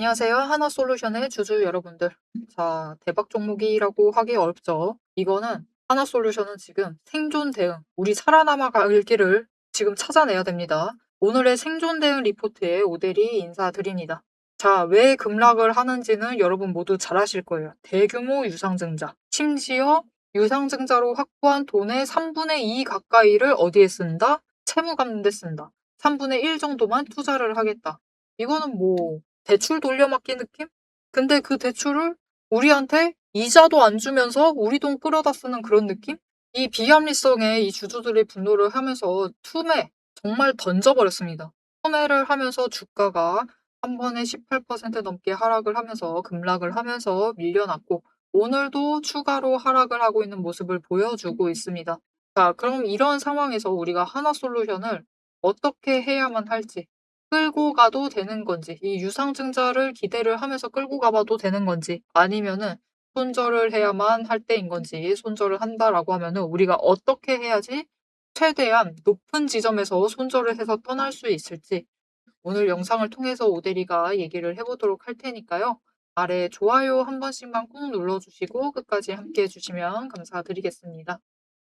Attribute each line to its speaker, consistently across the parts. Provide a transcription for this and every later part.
Speaker 1: 안녕하세요. 하나솔루션의 주주 여러분들. 자, 대박 종목이라고 하기 어렵죠. 이거는 하나솔루션은 지금 생존 대응, 우리 살아남아 갈 길을 지금 찾아내야 됩니다. 오늘의 생존 대응 리포트에 오대리 인사드립니다. 자, 왜 급락을 하는지는 여러분 모두 잘 아실 거예요. 대규모 유상증자. 심지어 유상증자로 확보한 돈의 3분의 2 가까이를 어디에 쓴다? 채무 갚는 데 쓴다. 3분의 1 정도만 투자를 하겠다. 이거는 뭐 대출 돌려막기 느낌? 근데 그 대출을 우리한테 이자도 안 주면서 우리 돈 끌어다 쓰는 그런 느낌? 이 비합리성에 이 주주들이 분노를 하면서 투매, 정말 던져버렸습니다. 투매를 하면서 주가가 한 번에 18% 넘게 하락을 하면서 급락을 하면서 밀려났고, 오늘도 추가로 하락을 하고 있는 모습을 보여주고 있습니다. 자, 그럼 이런 상황에서 우리가 하나솔루션을 어떻게 해야만 할지, 끌고 가도 되는 건지, 이 유상증자를 기대를 하면서 끌고 가봐도 되는 건지, 아니면은 손절을 해야만 할 때인 건지, 손절을 한다라고 하면은 우리가 어떻게 해야지 최대한 높은 지점에서 손절을 해서 떠날 수 있을지, 오늘 영상을 통해서 오대리가 얘기를 해보도록 할 테니까요. 아래 좋아요 한 번씩만 꾹 눌러주시고 끝까지 함께 해주시면 감사드리겠습니다.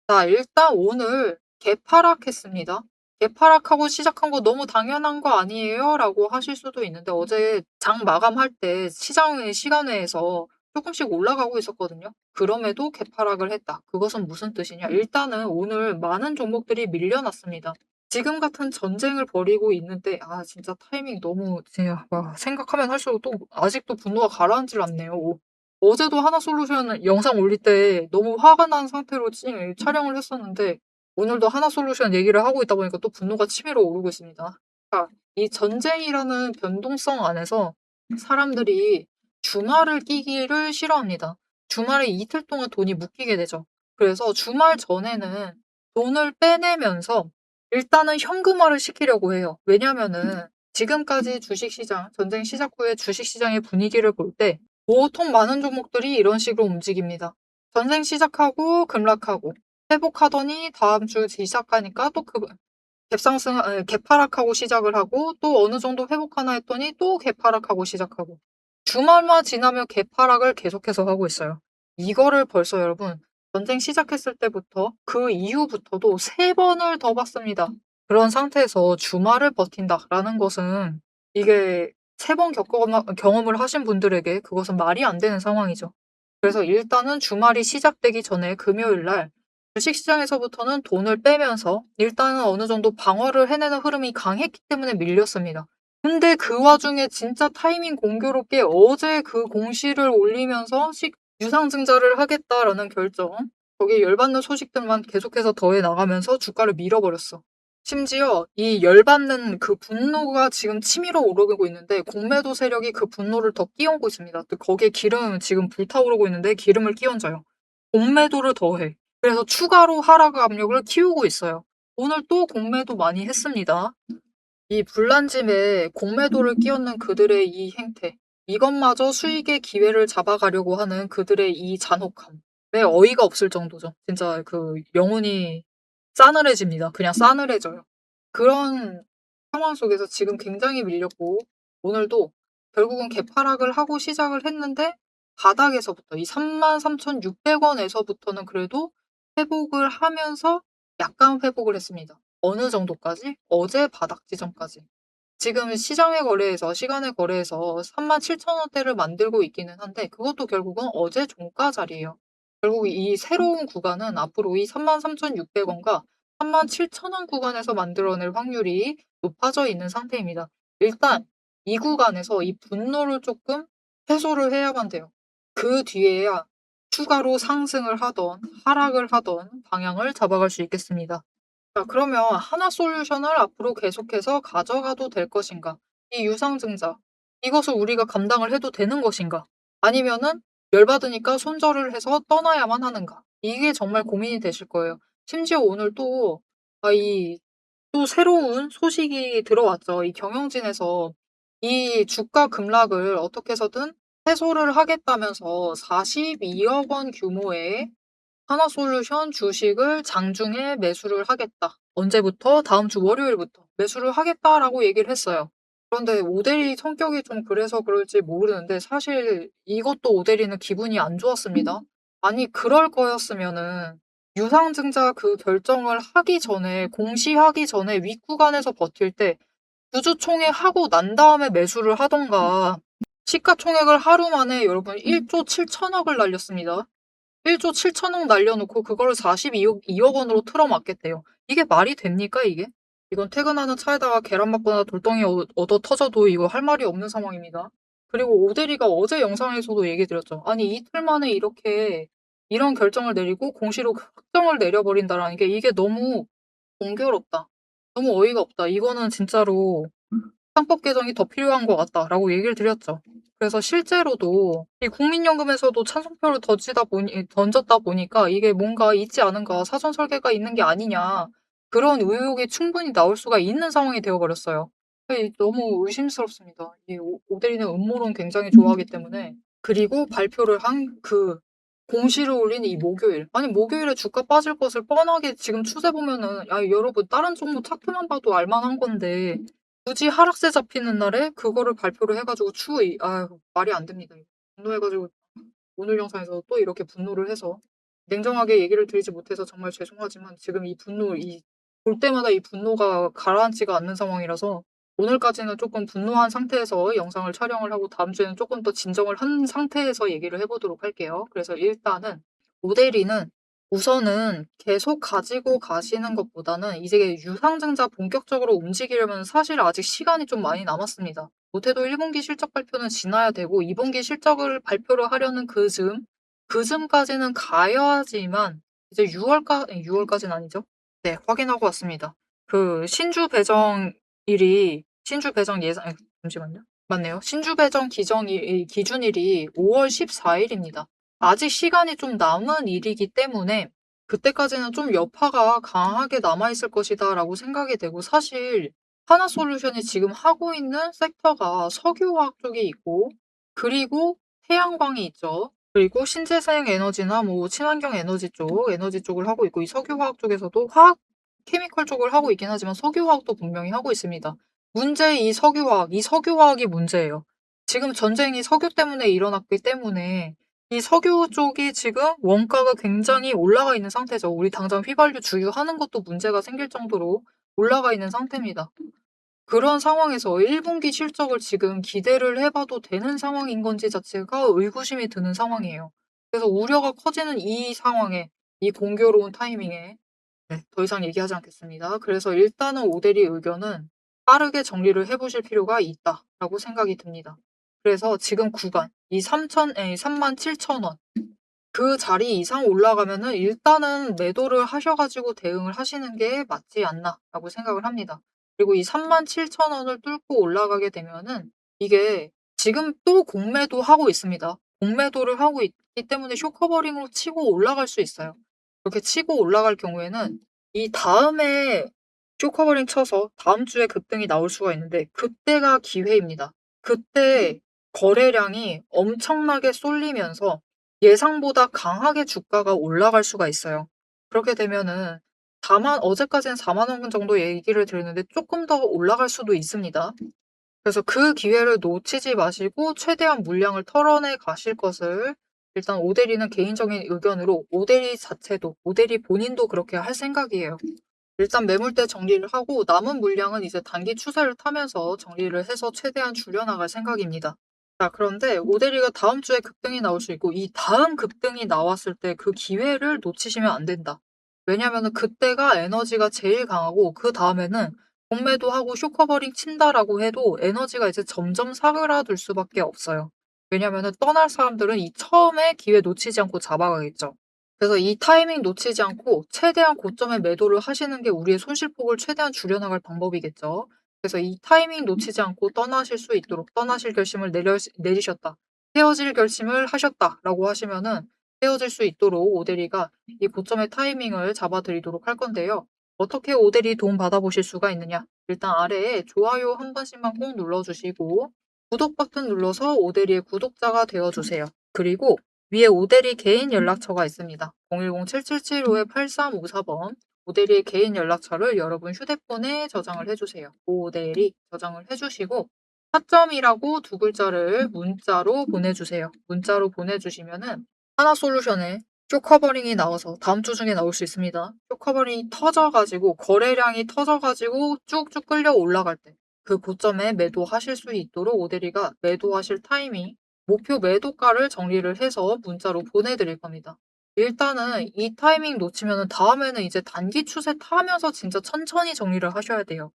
Speaker 1: 자, 일단 오늘 개파락했습니다. 개파락하고 시작한 거 너무 당연한 거 아니에요? 라고 하실 수도 있는데, 어제 장 마감할 때 시장의 시간외에서 조금씩 올라가고 있었거든요. 그럼에도 개파락을 했다. 그것은 무슨 뜻이냐? 일단은 오늘 많은 종목들이 밀려났습니다. 지금 같은 전쟁을 벌이고 있는데, 진짜 타이밍 너무, 진짜, 생각하면 할수록 또 아직도 분노가 가라앉질 않네요. 어제도 하나솔루션 영상 올릴 때 너무 화가 난 상태로 촬영을 했었는데, 오늘도 하나솔루션 얘기를 하고 있다 보니까 또 분노가 치밀어 오르고 있습니다. 자, 이 전쟁이라는 변동성 안에서 사람들이 주말을 끼기를 싫어합니다. 주말에 이틀 동안 돈이 묶이게 되죠. 그래서 주말 전에는 돈을 빼내면서 일단은 현금화를 시키려고 해요. 왜냐면은 지금까지 주식시장, 전쟁 시작 후에 주식시장의 분위기를 볼 때 보통 많은 종목들이 이런 식으로 움직입니다. 전쟁 시작하고 급락하고 회복하더니 다음 주 시작하니까 또 개파락하고 시작을 하고 또 어느 정도 회복하나 했더니 또 개파락하고 시작하고 주말만 지나면 개파락을 계속해서 하고 있어요. 이거를 벌써 여러분 전쟁 시작했을 때부터 그 이후부터도 3번을 더 봤습니다. 그런 상태에서 주말을 버틴다라는 것은 이게 3번 경험을 하신 분들에게 그것은 말이 안 되는 상황이죠. 그래서 일단은 주말이 시작되기 전에 금요일 날 주식시장에서부터는 돈을 빼면서 일단은 어느 정도 방어를 해내는 흐름이 강했기 때문에 밀렸습니다. 근데 그 와중에 진짜 타이밍 공교롭게 어제 그 공시를 올리면서 유상증자를 하겠다라는 결정, 거기에 열받는 소식들만 계속해서 더해 나가면서 주가를 밀어버렸어. 심지어 이 열받는 그 분노가 지금 치밀어 오르고 있는데 공매도 세력이 그 분노를 더 끼얹고 있습니다. 또 거기에 기름 지금 불타오르고 있는데 기름을 끼얹어요. 공매도를 더해. 그래서 추가로 하락 압력을 키우고 있어요. 오늘 또 공매도 많이 했습니다. 이 불난짐에 공매도를 끼얹는 그들의 이 행태, 이것마저 수익의 기회를 잡아가려고 하는 그들의 이 잔혹함. 어이가 없을 정도죠. 진짜 그 영혼이 싸늘해집니다. 그냥 싸늘해져요. 그런 상황 속에서 지금 굉장히 밀렸고, 오늘도 결국은 개파락을 하고 시작을 했는데, 바닥에서부터 이 33,600원에서부터는 그래도 회복을 하면서 약간 회복을 했습니다. 어느 정도까지? 어제 바닥 지점까지. 지금 시간의 거래에서 37,000원대를 만들고 있기는 한데, 그것도 결국은 어제 종가 자리예요. 결국 이 새로운 구간은 앞으로 이 33,600원과 37,000원 구간에서 만들어낼 확률이 높아져 있는 상태입니다. 일단 이 구간에서 이 분노를 조금 해소를 해야만 돼요. 그 뒤에야 추가로 상승을 하던 하락을 하던 방향을 잡아갈 수 있겠습니다. 자, 그러면 하나솔루션을 앞으로 계속해서 가져가도 될 것인가? 이 유상증자, 이것을 우리가 감당을 해도 되는 것인가? 아니면은 열받으니까 손절을 해서 떠나야만 하는가? 이게 정말 고민이 되실 거예요. 심지어 오늘 또 새로운 소식이 들어왔죠. 이 경영진에서 이 주가 급락을 어떻게 해서든 해소를 하겠다면서 42억 원 규모의 하나솔루션 주식을 장중에 매수를 하겠다. 언제부터? 다음 주 월요일부터 매수를 하겠다라고 얘기를 했어요. 그런데 오대리 성격이 좀 그래서 그럴지 모르는데 사실 이것도 오대리는 기분이 안 좋았습니다. 아니 그럴 거였으면은 유상증자 그 결정을 하기 전에 공시하기 전에 윗구간에서 버틸 때 주주총회하고 난 다음에 매수를 하던가 시가총액을 하루 만에 여러분 1조 7천억을 날렸습니다. 1조 7천억 날려놓고 그거를 42억 원으로 틀어막겠대요. 이게 말이 됩니까 이게? 이건 퇴근하는 차에다가 계란 맞거나 돌덩이 얻어 터져도 이거 할 말이 없는 상황입니다. 그리고 오대리가 어제 영상에서도 얘기 드렸죠. 아니 이틀 만에 이렇게 이런 결정을 내리고 공시로 확정을 내려버린다라는 게 이게 너무 공교롭다. 너무 어이가 없다. 이거는 진짜로 상법 개정이 더 필요한 것 같다라고 얘기를 드렸죠. 그래서 실제로도 이 국민연금에서도 찬성표를 던졌다 보니까 이게 뭔가 있지 않은가, 사전 설계가 있는 게 아니냐, 그런 의혹이 충분히 나올 수가 있는 상황이 되어버렸어요. 너무 의심스럽습니다. 이 오대리는 음모론 굉장히 좋아하기 때문에. 그리고 발표를 한 공시를 올린 이 목요일. 아니, 목요일에 주가 빠질 것을 뻔하게 지금 추세 보면은, 야, 여러분, 다른 종목 차트만 봐도 알만한 건데, 굳이 하락세 잡히는 날에 그거를 발표를 해가지고 아유, 말이 안 됩니다. 분노해가지고 오늘 영상에서 또 이렇게 분노를 해서 냉정하게 얘기를 드리지 못해서 정말 죄송하지만 지금 볼 때마다 이 분노가 가라앉지가 않는 상황이라서 오늘까지는 조금 분노한 상태에서 영상을 촬영을 하고 다음 주에는 조금 더 진정을 한 상태에서 얘기를 해보도록 할게요. 그래서 일단은 오대리는 우선은 계속 가지고 가시는 것보다는 이제 유상증자 본격적으로 움직이려면 사실 아직 시간이 좀 많이 남았습니다. 못해도 1분기 실적 발표는 지나야 되고 2분기 실적을 발표를 하려는 그즈음까지는 가야지만 이제 6월까지는 아니죠. 네, 확인하고 왔습니다. 신주 배정 예상, 잠시만요. 맞네요. 신주 배정 기준일이 5월 14일입니다. 아직 시간이 좀 남은 일이기 때문에 그때까지는 좀 여파가 강하게 남아있을 것이다 라고 생각이 되고 사실 하나솔루션이 지금 하고 있는 섹터가 석유화학 쪽이 있고 그리고 태양광이 있죠. 그리고 신재생 에너지나 뭐 친환경 에너지 쪽을 하고 있고 이 석유화학 쪽에서도 케미컬 쪽을 하고 있긴 하지만 석유화학도 분명히 하고 있습니다. 이 석유화학이 문제예요. 지금 전쟁이 석유 때문에 일어났기 때문에 이 석유 쪽이 지금 원가가 굉장히 올라가 있는 상태죠. 우리 당장 휘발유 주유하는 것도 문제가 생길 정도로 올라가 있는 상태입니다. 그런 상황에서 1분기 실적을 지금 기대를 해봐도 되는 상황인 건지 자체가 의구심이 드는 상황이에요. 그래서 우려가 커지는 이 상황에, 이 공교로운 타이밍에 네, 더 이상 얘기하지 않겠습니다. 그래서 일단은 오대리 의견은 빠르게 정리를 해보실 필요가 있다라고 생각이 듭니다. 그래서 지금 구간, 이 37,000원 그 자리 이상 올라가면은 일단은 매도를 하셔가지고 대응을 하시는 게 맞지 않나라고 생각을 합니다. 그리고 이 37,000원을 뚫고 올라가게 되면은 이게 지금 또 공매도 하고 있습니다. 공매도를 하고 있기 때문에 쇼커버링으로 치고 올라갈 수 있어요. 그렇게 치고 올라갈 경우에는 이 다음에 쇼커버링 쳐서 다음 주에 급등이 나올 수가 있는데 그때가 기회입니다. 그때 거래량이 엄청나게 쏠리면서 예상보다 강하게 주가가 올라갈 수가 있어요. 그렇게 되면은 어제까지는 4만 원 정도 얘기를 드렸는데 조금 더 올라갈 수도 있습니다. 그래서 그 기회를 놓치지 마시고 최대한 물량을 털어내 가실 것을 일단 오대리는 개인적인 의견으로 오대리 본인도 그렇게 할 생각이에요. 일단 매물대 정리를 하고 남은 물량은 이제 단기 추세를 타면서 정리를 해서 최대한 줄여나갈 생각입니다. 자, 그런데 오대리가 다음 주에 급등이 나올 수 있고 이 다음 급등이 나왔을 때 그 기회를 놓치시면 안 된다. 왜냐면은 그때가 에너지가 제일 강하고 그 다음에는 공매도 하고 쇼커버링 친다라고 해도 에너지가 이제 점점 사그라들 수밖에 없어요. 왜냐면은 떠날 사람들은 이 처음에 기회 놓치지 않고 잡아가겠죠. 그래서 이 타이밍 놓치지 않고 최대한 고점에 매도를 하시는 게 우리의 손실폭을 최대한 줄여나갈 방법이겠죠. 그래서 이 타이밍 놓치지 않고 떠나실 결심을 내리셨다. 헤어질 결심을 하셨다라고 하시면은 헤어질 수 있도록 오대리가 이 고점의 타이밍을 잡아드리도록 할 건데요. 어떻게 오대리 도움 받아보실 수가 있느냐? 일단 아래에 좋아요 한 번씩만 꼭 눌러주시고 구독 버튼 눌러서 오대리의 구독자가 되어주세요. 그리고 위에 오대리 개인 연락처가 있습니다. 010-7775-8354번 오대리의 개인 연락처를 여러분 휴대폰에 저장을 해주세요. 오대리 저장을 해주시고 타점이라고 두 글자를 문자로 보내주세요. 문자로 보내주시면은 하나솔루션에 쇼커버링이 나와서 다음 주 중에 나올 수 있습니다. 쇼커버링이 터져가지고 거래량이 터져가지고 쭉쭉 끌려 올라갈 때 그 고점에 매도하실 수 있도록 오대리가 매도하실 타이밍, 목표 매도가를 정리를 해서 문자로 보내드릴 겁니다. 일단은 이 타이밍 놓치면은 다음에는 이제 단기 추세 타면서 진짜 천천히 정리를 하셔야 돼요.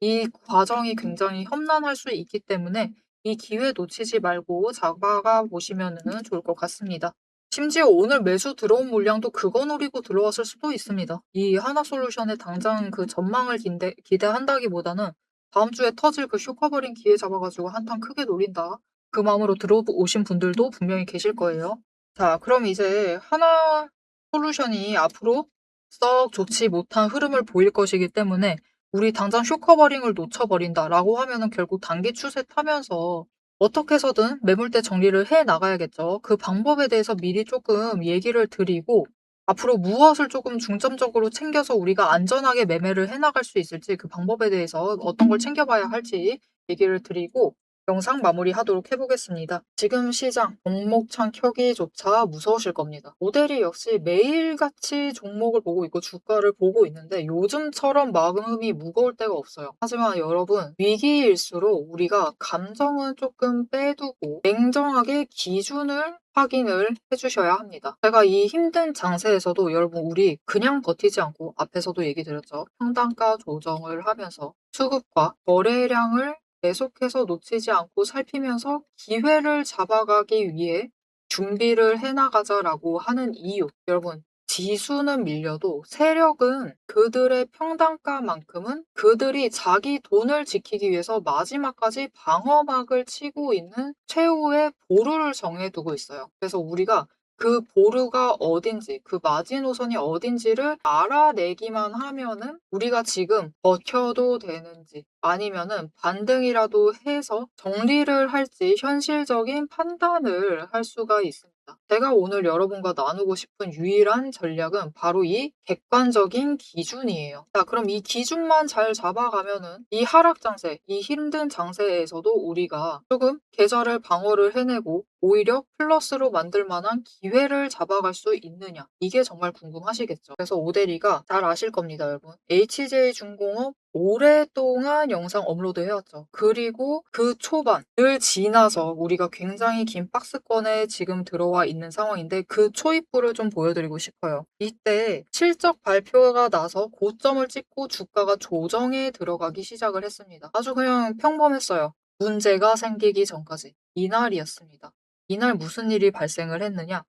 Speaker 1: 이 과정이 굉장히 험난할 수 있기 때문에 이 기회 놓치지 말고 잡아가 보시면은 좋을 것 같습니다. 심지어 오늘 매수 들어온 물량도 그거 노리고 들어왔을 수도 있습니다. 이 하나솔루션에 당장 그 전망을 기대한다기보다는 다음 주에 터질 그 쇼커버링 기회 잡아가지고 한탕 크게 노린다. 그 마음으로 들어오신 분들도 분명히 계실 거예요. 자, 그럼 이제 하나솔루션이 앞으로 썩 좋지 못한 흐름을 보일 것이기 때문에 우리 당장 쇼커버링을 놓쳐버린다라고 하면은 결국 단기 추세 타면서 어떻게 해서든 매물대 정리를 해 나가야겠죠. 그 방법에 대해서 미리 조금 얘기를 드리고 앞으로 무엇을 조금 중점적으로 챙겨서 우리가 안전하게 매매를 해 나갈 수 있을지 그 방법에 대해서 어떤 걸 챙겨봐야 할지 얘기를 드리고 영상 마무리하도록 해보겠습니다. 지금 시장 종목창 켜기조차 무서우실 겁니다. 모델이 역시 매일같이 종목을 보고 있고 주가를 보고 있는데 요즘처럼 마음이 무거울 때가 없어요. 하지만 여러분 위기일수록 우리가 감정은 조금 빼두고 냉정하게 기준을 확인을 해주셔야 합니다. 제가 이 힘든 장세에서도 여러분 우리 그냥 버티지 않고 앞에서도 얘기 드렸죠. 평단가 조정을 하면서 수급과 거래량을 계속해서 놓치지 않고 살피면서 기회를 잡아가기 위해 준비를 해나가자라고 하는 이유. 여러분, 지수는 밀려도 세력은 그들의 평단가만큼은 그들이 자기 돈을 지키기 위해서 마지막까지 방어막을 치고 있는 최후의 보루를 정해두고 있어요. 그래서 우리가 그 보루가 어딘지, 그 마지노선이 어딘지를 알아내기만 하면은 우리가 지금 버텨도 되는지 아니면은 반등이라도 해서 정리를 할지 현실적인 판단을 할 수가 있습니다. 제가 오늘 여러분과 나누고 싶은 유일한 전략은 바로 이 객관적인 기준이에요. 자, 그럼 이 기준만 잘 잡아가면은 이 하락 장세, 이 힘든 장세에서도 우리가 조금 계좌를 방어를 해내고 오히려 플러스로 만들 만한 기회를 잡아갈 수 있느냐. 이게 정말 궁금하시겠죠. 그래서 오대리가 잘 아실 겁니다, 여러분. HJ중공업 오랫동안 영상 업로드 해왔죠. 그리고 그 초반을 지나서 우리가 굉장히 긴 박스권에 지금 들어와 있는 상황인데 그 초입부를 좀 보여드리고 싶어요. 이때 실적 발표가 나서 고점을 찍고 주가가 조정에 들어가기 시작을 했습니다. 아주 그냥 평범했어요. 문제가 생기기 전까지. 이날이었습니다. 이날 무슨 일이 발생을 했느냐?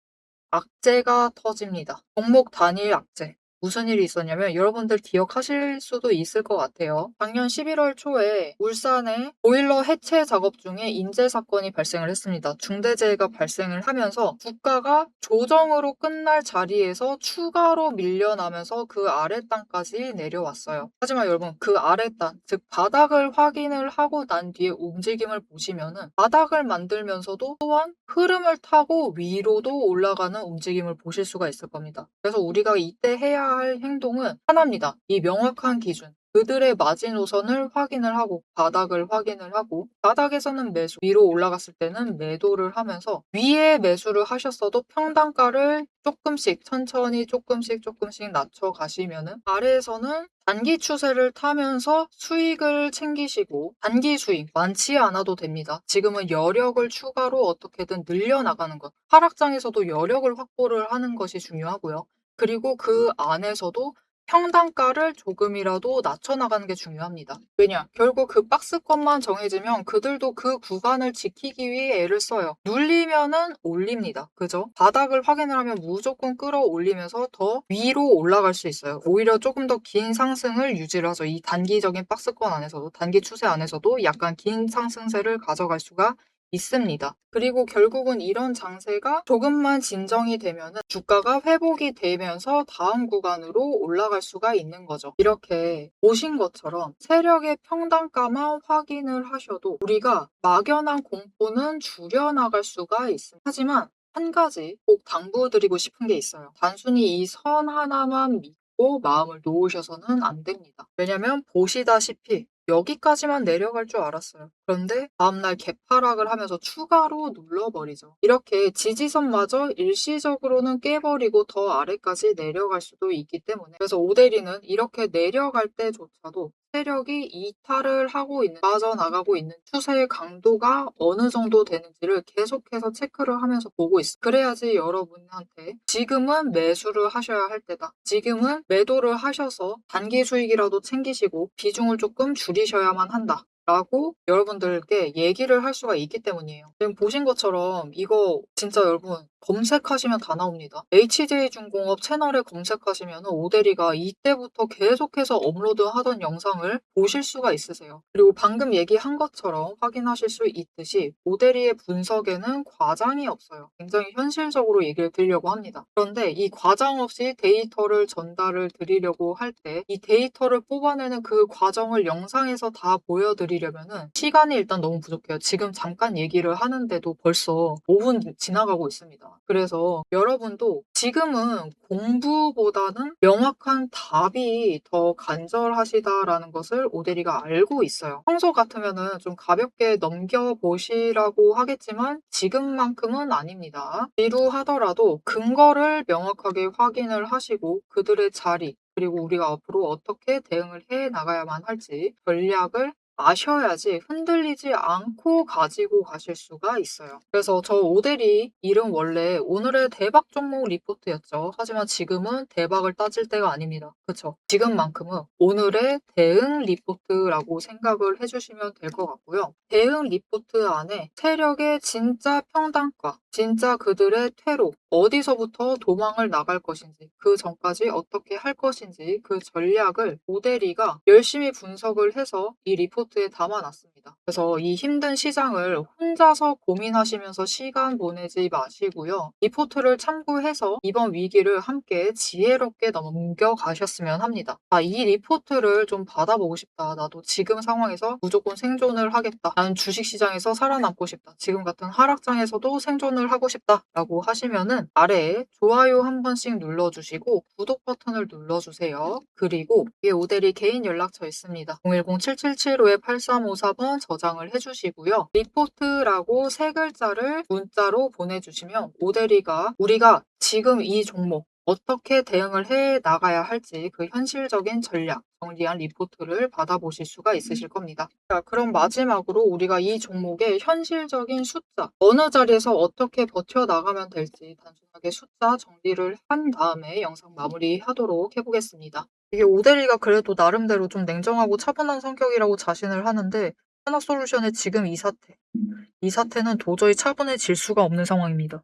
Speaker 1: 악재가 터집니다. 종목 단일 악재. 무슨 일이 있었냐면 여러분들 기억하실 수도 있을 것 같아요. 작년 11월 초에 울산에 보일러 해체 작업 중에 인재 사건이 발생을 했습니다. 중대재해가 발생을 하면서 주가가 조정으로 끝날 자리에서 추가로 밀려나면서 그 아랫단까지 내려왔어요. 하지만 여러분 그 아랫단, 즉 바닥을 확인을 하고 난 뒤에 움직임을 보시면은 바닥을 만들면서도 또한 흐름을 타고 위로도 올라가는 움직임을 보실 수가 있을 겁니다. 그래서 우리가 이때 해야 할 행동은 하나입니다. 이 명확한 기준. 그들의 마지노선을 확인을 하고 바닥을 확인을 하고 바닥에서는 매수, 위로 올라갔을 때는 매도를 하면서 위에 매수를 하셨어도 평단가를 조금씩 천천히 조금씩 낮춰 가시면은 아래에서는 단기 추세를 타면서 수익을 챙기시고 단기 수익 많지 않아도 됩니다. 지금은 여력을 추가로 어떻게든 늘려나가는 것. 하락장에서도 여력을 확보를 하는 것이 중요하고요. 그리고 그 안에서도 평단가를 조금이라도 낮춰나가는 게 중요합니다. 왜냐? 결국 그 박스권만 정해지면 그들도 그 구간을 지키기 위해 애를 써요. 눌리면은 올립니다. 그죠? 바닥을 확인을 하면 무조건 끌어올리면서 더 위로 올라갈 수 있어요. 오히려 조금 더 긴 상승을 유지를 하죠. 이 단기적인 박스권 안에서도, 단기 추세 안에서도 약간 긴 상승세를 가져갈 수가 있습니다. 그리고 결국은 이런 장세가 조금만 진정이 되면은 주가가 회복이 되면서 다음 구간으로 올라갈 수가 있는 거죠. 이렇게 보신 것처럼 세력의 평단가만 확인을 하셔도 우리가 막연한 공포는 줄여나갈 수가 있습니다. 하지만 한 가지 꼭 당부드리고 싶은 게 있어요. 단순히 이 선 하나만 믿고 마음을 놓으셔서는 안 됩니다. 왜냐면 보시다시피 여기까지만 내려갈 줄 알았어요. 그런데 다음날 개파락을 하면서 추가로 눌러버리죠. 이렇게 지지선마저 일시적으로는 깨버리고 더 아래까지 내려갈 수도 있기 때문에, 그래서 오데리는 이렇게 내려갈 때조차도 세력이 이탈을 하고 있는, 빠져나가고 있는 추세의 강도가 어느 정도 되는지를 계속해서 체크를 하면서 보고 있어요. 그래야지 여러분한테 지금은 매수를 하셔야 할 때다, 지금은 매도를 하셔서 단기 수익이라도 챙기시고 비중을 조금 줄이셔야만 한다 라고 여러분들께 얘기를 할 수가 있기 때문이에요. 지금 보신 것처럼 이거 진짜 여러분 검색하시면 다 나옵니다. HJ중공업 채널에 검색하시면 오대리가 이때부터 계속해서 업로드하던 영상을 보실 수가 있으세요. 그리고 방금 얘기한 것처럼 확인하실 수 있듯이 오대리의 분석에는 과장이 없어요. 굉장히 현실적으로 얘기를 드리려고 합니다. 그런데 이 과장 없이 데이터를 전달을 드리려고 할 때 이 데이터를 뽑아내는 그 과정을 영상에서 다 보여드리려면은 시간이 일단 너무 부족해요. 지금 잠깐 얘기를 하는데도 벌써 5분 지나가고 있습니다. 그래서 여러분도 지금은 공부보다는 명확한 답이 더 간절하시다라는 것을 오대리가 알고 있어요. 평소 같으면은 좀 가볍게 넘겨보시라고 하겠지만 지금만큼은 아닙니다. 지루하더라도 근거를 명확하게 확인을 하시고 그들의 자리, 그리고 우리가 앞으로 어떻게 대응을 해 나가야만 할지 전략을 아셔야지 흔들리지 않고 가지고 가실 수가 있어요. 그래서 저 오대리 이름 원래 오늘의 대박 종목 리포트였죠. 하지만 지금은 대박을 따질 때가 아닙니다. 그쵸? 지금만큼은 오늘의 대응 리포트라고 생각을 해주시면 될 것 같고요. 대응 리포트 안에 세력의 진짜 평단가, 진짜 그들의 퇴로, 어디서부터 도망을 나갈 것인지, 그 전까지 어떻게 할 것인지 그 전략을 오대리가 열심히 분석을 해서 이 리포트에 담아놨습니다. 그래서 이 힘든 시장을 혼자서 고민하시면서 시간 보내지 마시고요. 리포트를 참고해서 이번 위기를 함께 지혜롭게 넘겨가셨으면 합니다. 이 리포트를 좀 받아보고 싶다. 나도 지금 상황에서 무조건 생존을 하겠다. 나는 주식시장에서 살아남고 싶다. 지금 같은 하락장에서도 생존을 하고 싶다. 라고 하시면은 아래에 좋아요 한 번씩 눌러주시고 구독 버튼을 눌러주세요. 그리고 위에 오대리 개인 연락처 있습니다. 010-7775-8354번 저장을 해주시고요. 리포트라고 세 글자를 문자로 보내주시면 오대리가 우리가 지금 이 종목 어떻게 대응을 해 나가야 할지 그 현실적인 전략, 정리한 리포트를 받아보실 수가 있으실 겁니다. 자, 그럼 마지막으로 우리가 이 종목의 현실적인 숫자, 어느 자리에서 어떻게 버텨나가면 될지 단순하게 숫자 정리를 한 다음에 영상 마무리하도록 해보겠습니다. 이게 오데리가 그래도 나름대로 좀 냉정하고 차분한 성격이라고 자신을 하는데 하나솔루션의 지금 이 사태는 도저히 차분해질 수가 없는 상황입니다.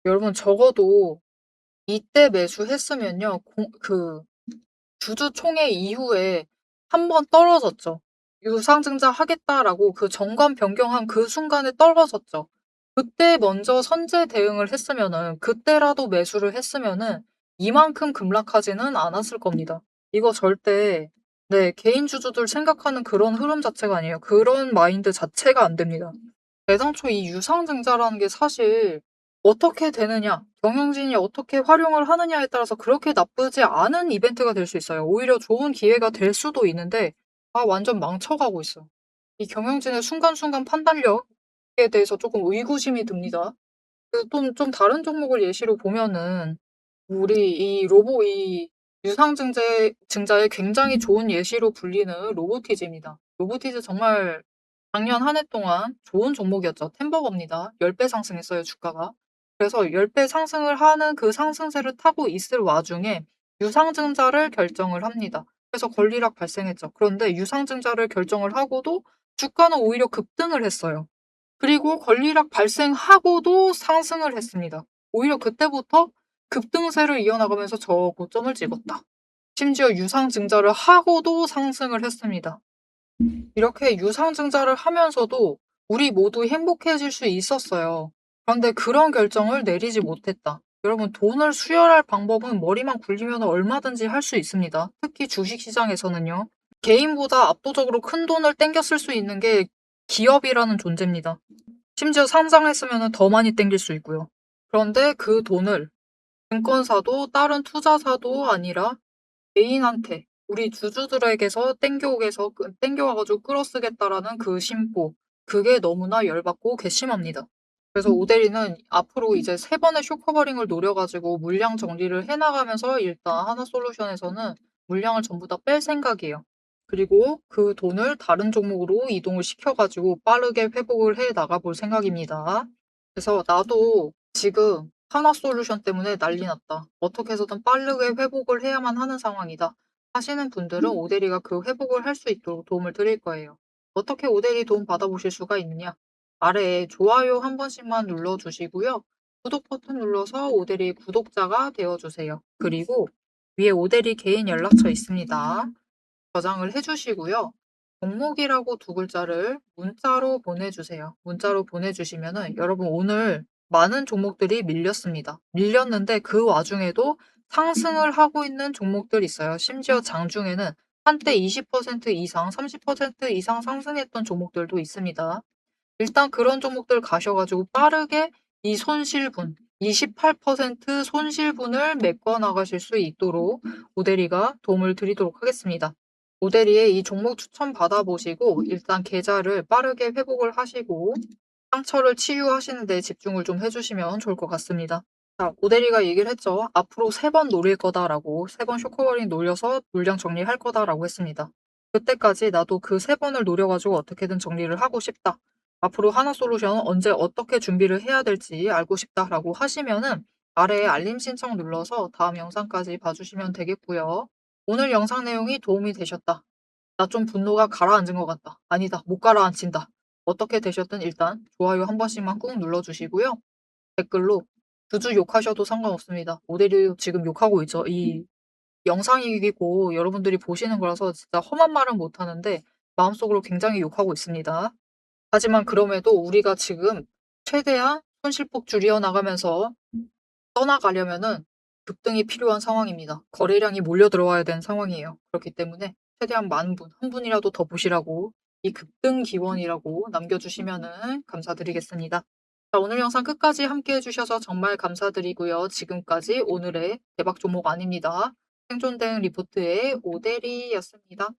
Speaker 1: 여러분 적어도 이때 매수했으면요. 주주총회 이후에 한 번 떨어졌죠. 유상증자 하겠다라고 그 정관 변경한 그 순간에 떨어졌죠. 그때 먼저 선제 대응을 했으면은, 그때라도 매수를 했으면은 이만큼 급락하지는 않았을 겁니다. 이거 절대 개인 주주들 생각하는 그런 흐름 자체가 아니에요. 그런 마인드 자체가 안 됩니다. 애당초 이 유상증자라는 게 사실 어떻게 되느냐, 경영진이 어떻게 활용을 하느냐에 따라서 그렇게 나쁘지 않은 이벤트가 될 수 있어요. 오히려 좋은 기회가 될 수도 있는데 완전 망쳐가고 있어. 이 경영진의 순간순간 판단력에 대해서 조금 의구심이 듭니다. 좀 다른 종목을 예시로 보면은 우리 이 유상증자에 굉장히 좋은 예시로 불리는 로보티즈입니다. 로보티즈 정말 작년 한 해 동안 좋은 종목이었죠. 템버거입니다. 10배 상승했어요, 주가가. 그래서 10배 상승을 하는 그 상승세를 타고 있을 와중에 유상증자를 결정을 합니다. 그래서 권리락 발생했죠. 그런데 유상증자를 결정을 하고도 주가는 오히려 급등을 했어요. 그리고 권리락 발생하고도 상승을 했습니다. 오히려 그때부터 급등세를 이어나가면서 저고점을 찍었다. 심지어 유상증자를 하고도 상승을 했습니다. 이렇게 유상증자를 하면서도 우리 모두 행복해질 수 있었어요. 그런데 그런 결정을 내리지 못했다. 여러분, 돈을 수혈할 방법은 머리만 굴리면 얼마든지 할 수 있습니다. 특히 주식시장에서는요. 개인보다 압도적으로 큰 돈을 땡겨 쓸 수 있는 게 기업이라는 존재입니다. 심지어 상장했으면 더 많이 땡길 수 있고요. 그런데 그 돈을 증권사도 다른 투자사도 아니라 개인한테 우리 주주들에게서 땡겨와 가지고 끌어쓰겠다라는 그 심보. 그게 너무나 열받고 괘씸합니다. 그래서 오대리는 앞으로 이제 3번의 쇼커버링을 노려 가지고 물량 정리를 해 나가면서 일단 하나솔루션에서는 물량을 전부 다 뺄 생각이에요. 그리고 그 돈을 다른 종목으로 이동을 시켜 가지고 빠르게 회복을 해 나가 볼 생각입니다. 그래서 "나도 지금 하나솔루션 때문에 난리 났다. 어떻게 해서든 빠르게 회복을 해야만 하는 상황이다." 하시는 분들은 오대리가 그 회복을 할 수 있도록 도움을 드릴 거예요. 어떻게 오대리 도움 받아보실 수가 있느냐? 아래에 좋아요 한 번씩만 눌러주시고요. 구독 버튼 눌러서 오대리 구독자가 되어주세요. 그리고 위에 오대리 개인 연락처 있습니다. 저장을 해주시고요. 종목이라고 2글자를 문자로 보내주세요. 문자로 보내주시면은 여러분 오늘 많은 종목들이 밀렸습니다. 밀렸는데 그 와중에도 상승을 하고 있는 종목들이 있어요. 심지어 장중에는 한때 20% 이상, 30% 이상 상승했던 종목들도 있습니다. 일단 그런 종목들 가셔 가지고 빠르게 이 손실분, 28% 손실분을 메꿔 나가실 수 있도록 오대리가 도움을 드리도록 하겠습니다. 오대리의 이 종목 추천 받아보시고 일단 계좌를 빠르게 회복을 하시고 상처를 치유하시는 데 집중을 좀 해주시면 좋을 것 같습니다. 자, 오대리가 얘기를 했죠. 앞으로 3번 노릴 거다라고, 3번 쇼커버링 노려서 물량 정리할 거다라고 했습니다. 그때까지 나도 그 3번을 노려가지고 어떻게든 정리를 하고 싶다. 앞으로 하나솔루션 언제 어떻게 준비를 해야 될지 알고 싶다라고 하시면은 아래에 알림 신청 눌러서 다음 영상까지 봐주시면 되겠고요. 오늘 영상 내용이 도움이 되셨다. 나 좀 분노가 가라앉은 것 같다. 아니다, 못 가라앉힌다. 어떻게 되셨든 일단 좋아요 한 번씩만 꾹 눌러주시고요. 댓글로 주주 욕하셔도 상관없습니다. 모델이 지금 욕하고 있죠. 이 영상이고 여러분들이 보시는 거라서 진짜 험한 말은 못하는데 마음속으로 굉장히 욕하고 있습니다. 하지만 그럼에도 우리가 지금 최대한 손실폭 줄여 나가면서 떠나가려면은 급등이 필요한 상황입니다. 거래량이 몰려 들어와야 되는 상황이에요. 그렇기 때문에 최대한 많은 분, 한 분이라도 더 보시라고 이 급등 기원이라고 남겨주시면은 감사드리겠습니다. 자, 오늘 영상 끝까지 함께 해주셔서 정말 감사드리고요. 지금까지 오늘의 대박 종목 아닙니다. 생존 대응 리포트의 오대리였습니다.